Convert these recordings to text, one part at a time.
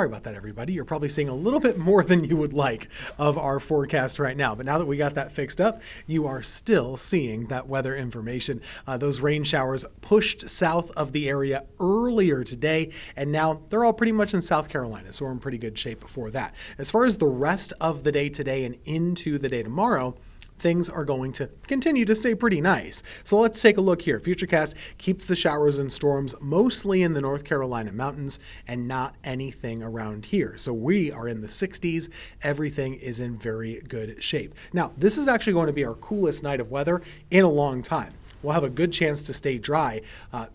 Sorry about that, everybody. You're probably seeing a little bit more than you would like of our forecast right now. But now that we got that fixed up, you are still seeing that weather information. Those rain showers pushed south of the area earlier today, and now they're all pretty much in South Carolina, so we're in pretty good shape for that. As far as the rest of the day today and into the day tomorrow, things are going to continue to stay pretty nice. So let's take a look here. Futurecast keeps the showers and storms mostly in the North Carolina mountains and not anything around here. So we are in the 60s. Everything is in very good shape. Now, this is actually going to be our coolest night of weather in a long time. We'll have a good chance to stay dry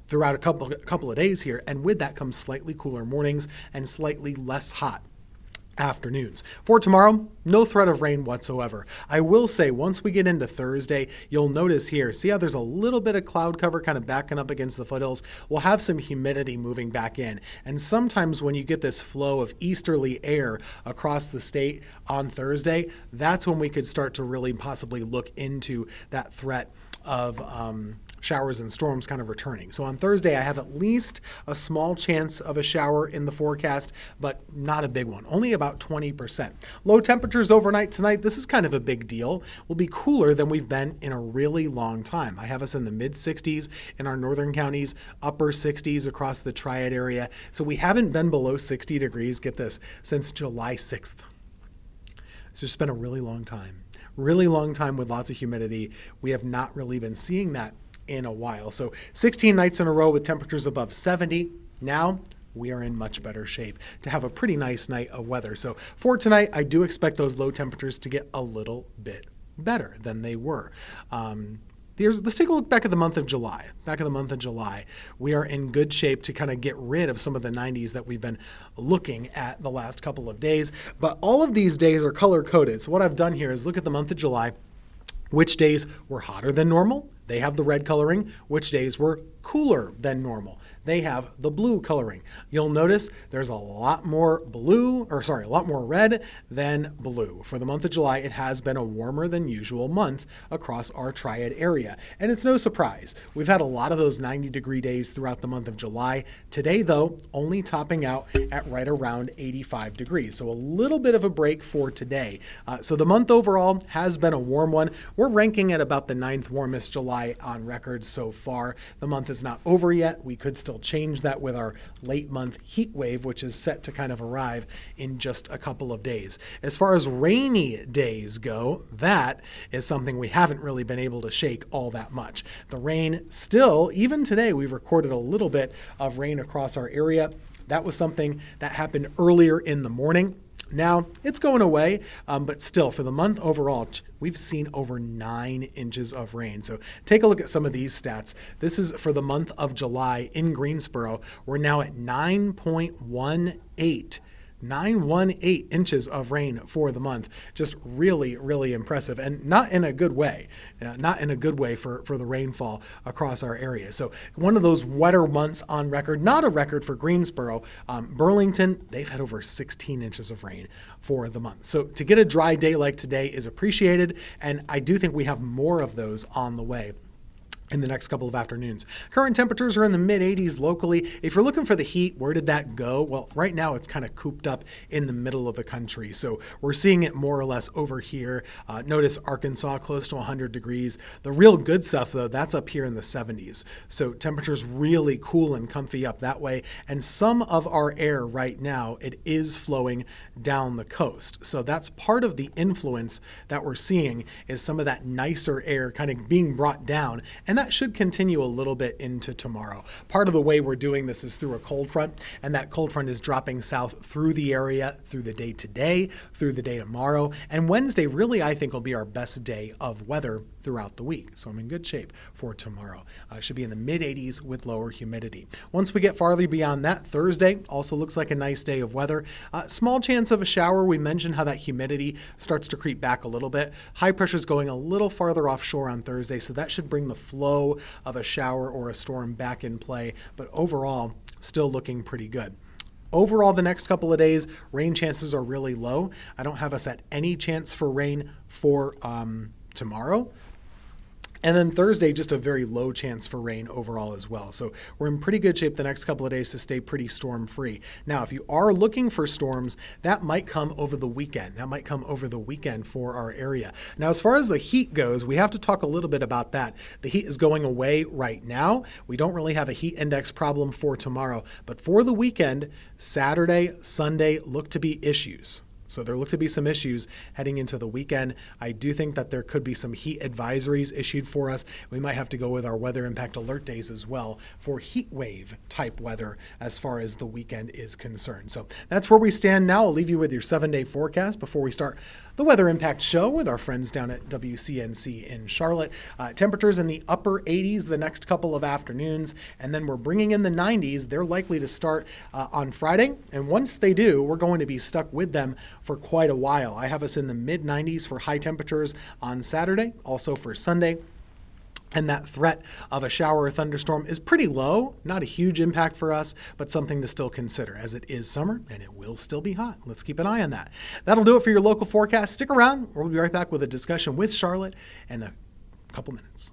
throughout a couple of days here, and with that comes slightly cooler mornings and slightly less hot afternoons. For tomorrow, no threat of rain whatsoever. I will say once we get into Thursday, you'll notice here, see how there's a little bit of cloud cover kind of backing up against the foothills? We'll have some humidity moving back in. And sometimes when you get this flow of easterly air across the state on Thursday, that's when we could start to really possibly look into that threat of showers and storms kind of returning. So on Thursday, I have at least a small chance of a shower in the forecast, but not a big one, only about 20%. Low temperatures overnight tonight. This is kind of a big deal. We'll be cooler than we've been in a really long time. I have us in the mid 60s in our northern counties, upper 60s across the Triad area. So we haven't been below 60 degrees, get this, since July 6th. It's just been a really long time. Really long time with lots of humidity. We have not really been seeing that in a while. So 16 nights in a row with temperatures above 70. Now we are in much better shape to have a pretty nice night of weather. So for tonight, I do expect those low temperatures to get a little bit better than they were. Let's take a look back at the month of July. Back at the month of July, we are in good shape to kind of get rid of some of the 90s that we've been looking at the last couple of days. But all of these days are color-coded. So what I've done here is look at the month of July, which days were hotter than normal. They have the red coloring. Which days were cooler than normal. They have the blue coloring. You'll notice there's a lot more red than blue. For the month of July, it has been a warmer than usual month across our Triad area. And it's no surprise. We've had a lot of those 90-degree days throughout the month of July. Today, though, only topping out at right around 85 degrees. So a little bit of a break for today. So the month overall has been a warm one. We're ranking at about the 9th warmest July on record so far. The month is not over yet. We could still change that with our late month heat wave, which is set to kind of arrive in just a couple of days. As far as rainy days go, that is something we haven't really been able to shake all that much. The rain still, even today, we've recorded a little bit of rain across our area. That was something that happened earlier in the morning. Now, it's going away, but still, for the month overall, we've seen over 9 inches of rain. So take a look at some of these stats. This is for the month of July in Greensboro. We're now at 9.18 inches of rain for the month. Just really, really impressive, and not in a good way. Not in a good way for the rainfall across our area. So one of those wetter months on record, not a record for Greensboro. Burlington, they've had over 16 inches of rain for the month. So to get a dry day like today is appreciated, and I do think we have more of those on the way in the next couple of afternoons. Current temperatures are in the mid-80s locally. If you're looking for the heat, where did that go? Well, right now it's kind of cooped up in the middle of the country. So we're seeing it more or less over here. Notice Arkansas close to 100 degrees. The real good stuff, though, that's up here in the 70s. So temperatures really cool and comfy up that way. And some of our air right now, it is flowing down the coast. So that's part of the influence that we're seeing, is some of that nicer air kind of being brought down. And that should continue a little bit into tomorrow. Part of the way we're doing this is through a cold front, and that cold front is dropping south through the area, through the day today, through the day tomorrow. And Wednesday really, I think, will be our best day of weather throughout the week. So I'm in good shape for tomorrow. Should be in the mid-80s with lower humidity. Once we get farther beyond that, Thursday also looks like a nice day of weather. Small chance of a shower. We mentioned how that humidity starts to creep back a little bit. High pressure is going a little farther offshore on Thursday, so that should bring the flow of a shower or a storm back in play. But overall, still looking pretty good. Overall, the next couple of days, rain chances are really low. I don't have us at any chance for rain for tomorrow. And then Thursday, just a very low chance for rain overall as well. So we're in pretty good shape the next couple of days to stay pretty storm free. Now, if you are looking for storms, that might come over the weekend. That might come over the weekend for our area. Now, as far as the heat goes, we have to talk a little bit about that. The heat is going away right now. We don't really have a heat index problem for tomorrow, but for the weekend, Saturday, Sunday look to be issues. So there look to be some issues heading into the weekend. I do think that there could be some heat advisories issued for us. We might have to go with our weather impact alert days as well for heat wave type weather as far as the weekend is concerned. So that's where we stand now. I'll leave you with your 7-day forecast before we start the Weather Impact Show with our friends down at WCNC in Charlotte. Temperatures in the upper 80s the next couple of afternoons, and then we're bringing in the 90s. They're likely to start on Friday, and once they do, we're going to be stuck with them for quite a while. I have us in the mid-90s for high temperatures on Saturday, also for Sunday. And that threat of a shower or thunderstorm is pretty low, not a huge impact for us, but something to still consider as it is summer and it will still be hot. Let's keep an eye on that. That'll do it for your local forecast. Stick around. We'll be right back with a discussion with Charlotte in a couple minutes.